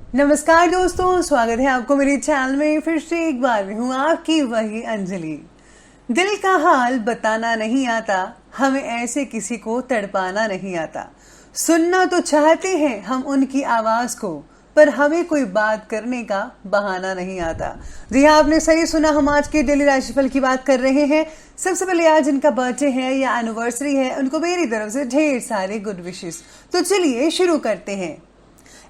नमस्कार दोस्तों, स्वागत है आपको मेरे चैनल में। फिर से एक बार मैं हूँ आपकी वही अंजलि। दिल का हाल बताना नहीं आता, हमें ऐसे किसी को तड़पाना नहीं आता। सुनना तो चाहते हैं हम उनकी आवाज को, पर हमें कोई बात करने का बहाना नहीं आता। जी हाँ, आपने सही सुना, हम आज के डेली राशिफल की बात कर रहे हैं। सबसे पहले आज जिनका बर्थडे है या एनिवर्सरी है, उनको मेरी तरफ से ढेर सारे गुड विशेस। तो चलिए शुरू करते हैं।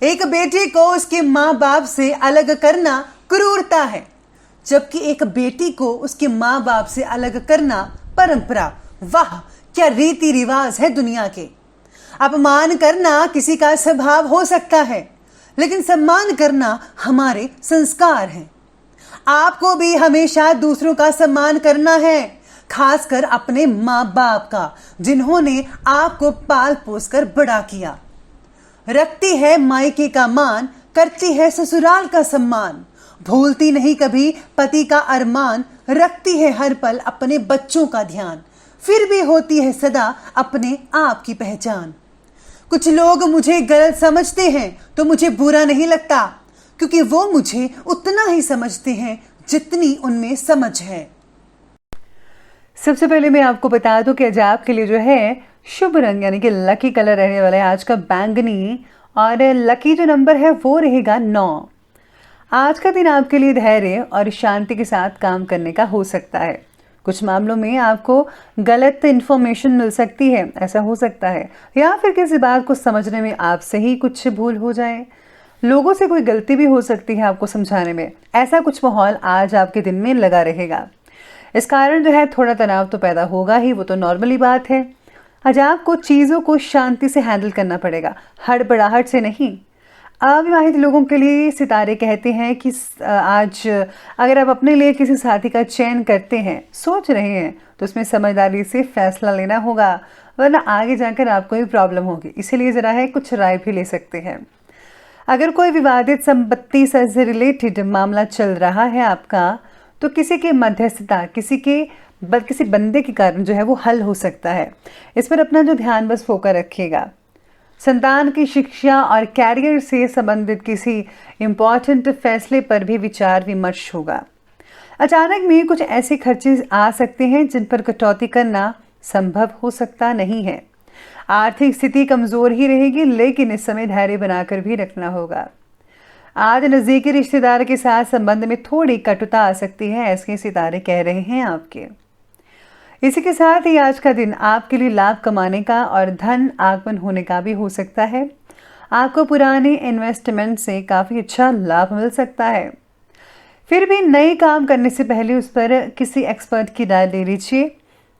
एक बेटे को उसके माँ बाप से अलग करना क्रूरता है, जबकि एक बेटी को उसके माँ बाप से अलग करना परंपरा। वाह, क्या रीति रिवाज है दुनिया के। अपमान करना किसी का स्वभाव हो सकता है, लेकिन सम्मान करना हमारे संस्कार हैं। आपको भी हमेशा दूसरों का सम्मान करना है, खासकर अपने माँ बाप का, जिन्होंने आपको पाल पोस कर बड़ा किया। रखती है मायके का मान, करती है ससुराल का सम्मान। भूलती नहीं कभी पति का अरमान, रखती है हर पल अपने बच्चों का ध्यान। फिर भी होती है सदा अपने आप की पहचान। कुछ लोग मुझे गलत समझते हैं तो मुझे बुरा नहीं लगता, क्योंकि वो मुझे उतना ही समझते हैं जितनी उनमें समझ है। सबसे पहले मैं आपको बता दूं कि आज आपके लिए जो है शुभ रंग यानी कि लकी कलर रहने वाला है आज का बैंगनी, और लकी जो नंबर है वो रहेगा 9। आज का दिन आपके लिए धैर्य और शांति के साथ काम करने का हो सकता है। कुछ मामलों में आपको गलत इन्फॉर्मेशन मिल सकती है, ऐसा हो सकता है, या फिर किसी बात को समझने में आपसे ही कुछ भूल हो जाए। लोगों से कोई गलती भी हो सकती है आपको समझाने में। ऐसा कुछ माहौल आज आपके दिन में लगा रहेगा। इस कारण जो है थोड़ा तनाव तो पैदा होगा ही, वो तो नॉर्मली बात है। आज आपको चीज़ों को शांति से हैंडल करना पड़ेगा, हड़बड़ाहट से नहीं। अविवाहित लोगों के लिए सितारे कहते हैं कि आज अगर आप अपने लिए किसी साथी का चयन करते हैं, सोच रहे हैं, तो उसमें समझदारी से फैसला लेना होगा, वरना आगे जाकर आपको ही प्रॉब्लम होगी। इसीलिए ज़रा है कुछ राय भी ले सकते हैं। अगर कोई विवादित संपत्ति से रिलेटेड मामला चल रहा है आपका, तो किसी के मध्यस्थता, किसी बंदे के कारण जो है वो हल हो सकता है। इस पर अपना जो ध्यान बस फोकस रखिएगा। संतान की शिक्षा और कैरियर से संबंधित किसी इम्पॉर्टेंट फैसले पर भी विचार विमर्श होगा। अचानक में कुछ ऐसे खर्चे आ सकते हैं जिन पर कटौती करना संभव हो सकता नहीं है। आर्थिक स्थिति कमजोर ही रहेगी, लेकिन इस समय धैर्य बनाकर भी रखना होगा। आज नज़दीकी रिश्तेदार के साथ संबंध में थोड़ी कटुता आ सकती है, ऐसे सितारे कह रहे हैं आपके। इसी के साथ ही आज का दिन आपके लिए लाभ कमाने का और धन आगमन होने का भी हो सकता है। आपको पुराने इन्वेस्टमेंट से काफ़ी अच्छा लाभ मिल सकता है। फिर भी नए काम करने से पहले उस पर किसी एक्सपर्ट की राय ले लीजिए।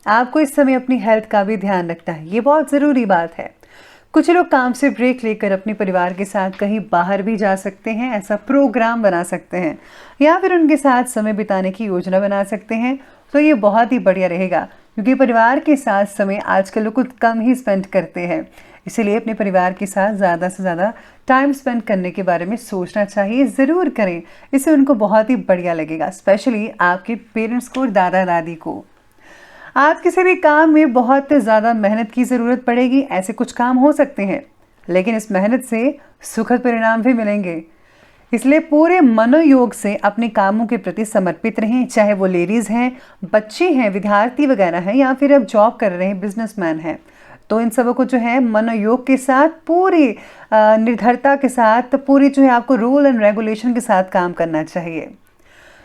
आपको इस समय अपनी हेल्थ का भी ध्यान रखना है, ये बहुत ज़रूरी बात है। कुछ लोग काम से ब्रेक लेकर अपने परिवार के साथ कहीं बाहर भी जा सकते हैं, ऐसा प्रोग्राम बना सकते हैं, या फिर उनके साथ समय बिताने की योजना बना सकते हैं। तो ये बहुत ही बढ़िया रहेगा, क्योंकि परिवार के साथ समय आजकल लोग कुछ कम ही स्पेंड करते हैं। इसलिए अपने परिवार के साथ ज़्यादा से ज़्यादा टाइम स्पेंड करने के बारे में सोचना चाहिए, ज़रूर करें। इससे उनको बहुत ही बढ़िया लगेगा, स्पेशली आपके पेरेंट्स को, दादा दादी को। आज किसी भी काम में बहुत ज़्यादा मेहनत की ज़रूरत पड़ेगी। ऐसे कुछ काम हो सकते हैं, लेकिन इस मेहनत से सुखद परिणाम भी मिलेंगे। इसलिए पूरे मनोयोग से अपने कामों के प्रति समर्पित रहें, चाहे वो लेडीज़ हैं, बच्चे हैं, विद्यार्थी वगैरह हैं, या फिर अब जॉब कर रहे हैं, बिजनेसमैन हैं। तो इन सबों को जो है मनोयोग के साथ, पूरी निर्भरता के साथ, पूरी जो है आपको रूल एंड रेगुलेशन के साथ काम करना चाहिए।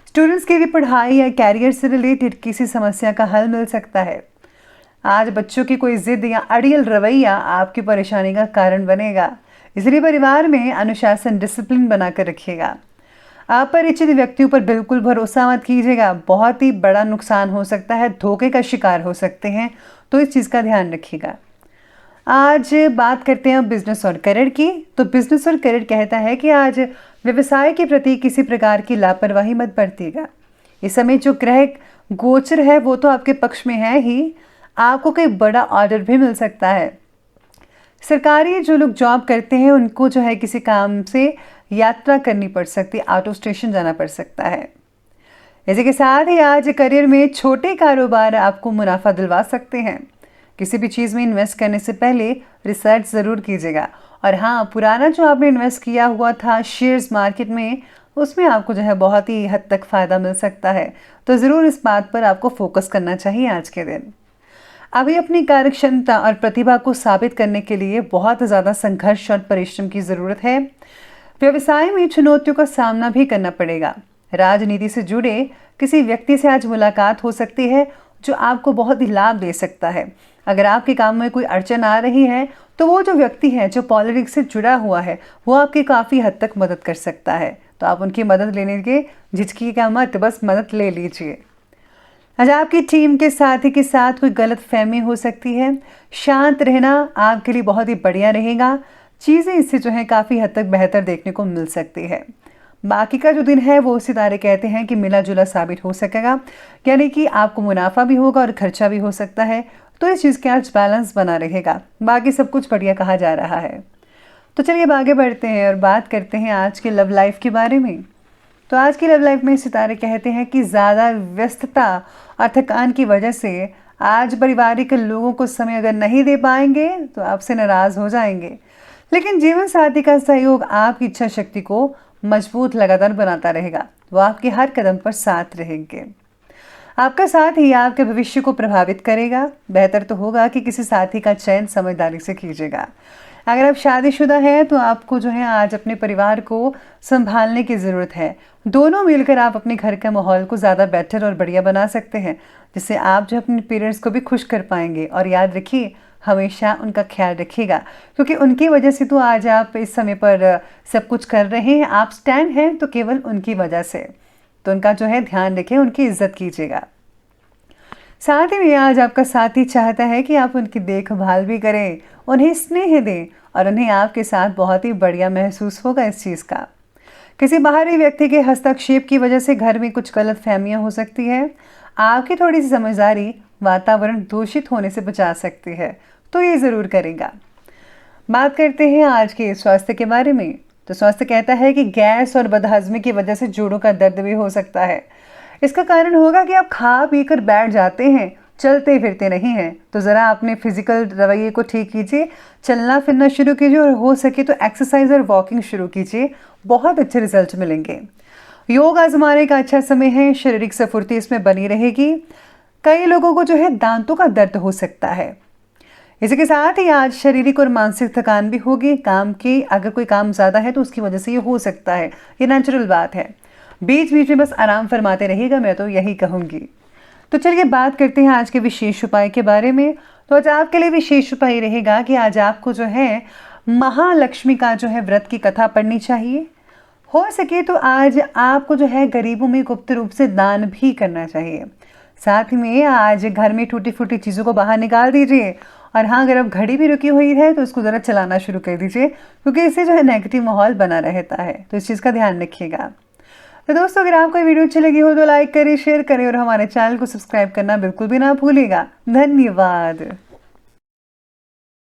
स्टूडेंट्स के लिए पढ़ाई या कैरियर से रिलेटेड किसी समस्या का हल मिल सकता है। आज बच्चों की कोई जिद या अड़ियल रवैया आपकी परेशानी का कारण बनेगा, इसलिए परिवार में अनुशासन, डिसिप्लिन बनाकर रखिएगा। अपरिचित व्यक्तियों पर बिल्कुल भरोसा मत कीजिएगा, बहुत ही बड़ा नुकसान हो सकता है, धोखे का शिकार हो सकते हैं, तो इस चीज़ का ध्यान रखिएगा। आज बात करते हैं बिजनेस और करियर की। तो बिजनेस और करियर कहता है कि आज व्यवसाय के प्रति किसी प्रकार की लापरवाही मत बरतिएगा। इस समय जो ग्रह गोचर है वो तो आपके पक्ष में है ही, आपको कोई बड़ा ऑर्डर भी मिल सकता है। सरकारी जो लोग जॉब करते हैं उनको जो है किसी काम से यात्रा करनी पड़ सकती है, आउट ऑफ स्टेशन जाना पड़ सकता है। इसी के साथ ही आज करियर में छोटे कारोबार आपको मुनाफा दिलवा सकते हैं। किसी भी चीज़ में इन्वेस्ट करने से पहले रिसर्च ज़रूर कीजिएगा और हाँ, पुराना जो आपने इन्वेस्ट किया हुआ था शेयर्स मार्केट में, उसमें आपको जो है बहुत ही हद तक फ़ायदा मिल सकता है। तो ज़रूर इस बात पर आपको फोकस करना चाहिए आज के दिन। अभी अपनी कार्यक्षमता और प्रतिभा को साबित करने के लिए बहुत ज़्यादा संघर्ष और परिश्रम की ज़रूरत है। व्यवसाय में चुनौतियों का सामना भी करना पड़ेगा। राजनीति से जुड़े किसी व्यक्ति से आज मुलाकात हो सकती है जो आपको बहुत ही लाभ दे सकता है। अगर आपके काम में कोई अड़चन आ रही है तो वो जो व्यक्ति है जो पॉलिटिक्स से जुड़ा हुआ है वो आपकी काफ़ी हद तक मदद कर सकता है। तो आप उनकी मदद लेने के झिझकिएगा मत, बस मदद ले लीजिए। आज आपकी टीम के साथी के साथ कोई गलत फहमी हो सकती है। शांत रहना आपके लिए बहुत ही बढ़िया रहेगा। चीज़ें इससे जो है काफ़ी हद तक बेहतर देखने को मिल सकती है। बाकी का जो दिन है वो सितारे कहते हैं कि मिला जुला साबित हो सकेगा, यानी कि आपको मुनाफा भी होगा और खर्चा भी हो सकता है। तो इस चीज़ के आज बैलेंस बना रहेगा। बाकी सब कुछ बढ़िया कहा जा रहा है। तो चलिए अब आगे बढ़ते हैं और बात करते हैं आज के लव लाइफ के बारे में। तो आज की लव लाइफ में सितारे कहते हैं कि ज़्यादा व्यस्तता और थकान की वजह से आज पारिवारिक लोगों को समय अगर नहीं दे पाएंगे तो आपसे नाराज़ हो जाएंगे। लेकिन जीवन साथी का सहयोग आपकी इच्छा शक्ति को मजबूत लगातार बनाता रहेगा। वो आपके हर कदम पर साथ रहेंगे। आपका साथ ही आपके भविष्य को प्रभावित करेगा। बेहतर तो होगा कि किसी साथी का चयन समझदारी से कीजिएगा। अगर आप शादीशुदा हैं तो आपको जो है आज अपने परिवार को संभालने की ज़रूरत है। दोनों मिलकर आप अपने घर का माहौल को ज़्यादा बेटर और बढ़िया बना सकते हैं, जिससे आप जो अपने पेरेंट्स को भी खुश कर पाएंगे। और याद रखिए, हमेशा उनका ख्याल रखिएगा, क्योंकि उनकी वजह से तो आज आप इस समय पर सब कुछ कर रहे हैं। आप स्टैंड हैं तो केवल उनकी वजह से। तो उनका जो है ध्यान रखें, उनकी इज्जत कीजिएगा। साथ ही में आज आपका साथी चाहता है कि आप उनकी देखभाल भी करें, उन्हें स्नेह दें और उन्हें आपके साथ बहुत ही बढ़िया महसूस होगा इस चीज़ का। किसी बाहरी व्यक्ति के हस्तक्षेप की वजह से घर में कुछ गलत फहमियाँ हो सकती है। आपकी थोड़ी सी समझदारी वातावरण दूषित होने से बचा सकती है, तो ये ज़रूर करेगा। बात करते हैं आज के स्वास्थ्य के बारे में। तो स्वास्थ्य कहता है कि गैस और बदहजमी की वजह से जोड़ों का दर्द भी हो सकता है। इसका कारण होगा कि आप खा पी कर बैठ जाते हैं, चलते फिरते नहीं हैं। तो ज़रा अपने फिजिकल रवैये को ठीक कीजिए, चलना फिरना शुरू कीजिए और हो सके तो एक्सरसाइज और वॉकिंग शुरू कीजिए। बहुत अच्छे रिजल्ट मिलेंगे। योग आजमाने का अच्छा समय है। शारीरिक स्फूर्ति इसमें बनी रहेगी। कई लोगों को जो है दांतों का दर्द हो सकता है। इसी के साथ ही आज शारीरिक और मानसिक थकान भी होगी। काम की अगर कोई काम ज़्यादा है तो उसकी वजह से ये हो सकता है, ये नेचुरल बात है। बीच बीच में बस आराम फरमाते रहिएगा, मैं तो यही कहूँगी। तो चलिए बात करते हैं आज के विशेष उपाय के बारे में। तो आज आपके लिए विशेष उपाय रहेगा कि आज आपको जो है महालक्ष्मी का जो है व्रत की कथा पढ़नी चाहिए। हो सके तो आज आपको जो है गरीबों में गुप्त रूप से दान भी करना चाहिए। साथ ही में आज घर में टूटी फूटी चीज़ों को बाहर निकाल दीजिए। और हाँ, अगर अब घड़ी भी रुकी हुई है तो उसको ज़रा चलाना शुरू कर दीजिए, क्योंकि इससे जो है नेगेटिव माहौल बना रहता है। तो इस चीज़ का ध्यान रखिएगा। तो दोस्तों, अगर आपको वीडियो अच्छी लगी हो तो लाइक करें, शेयर करें और हमारे चैनल को सब्सक्राइब करना बिल्कुल भी ना भूलिएगा। धन्यवाद।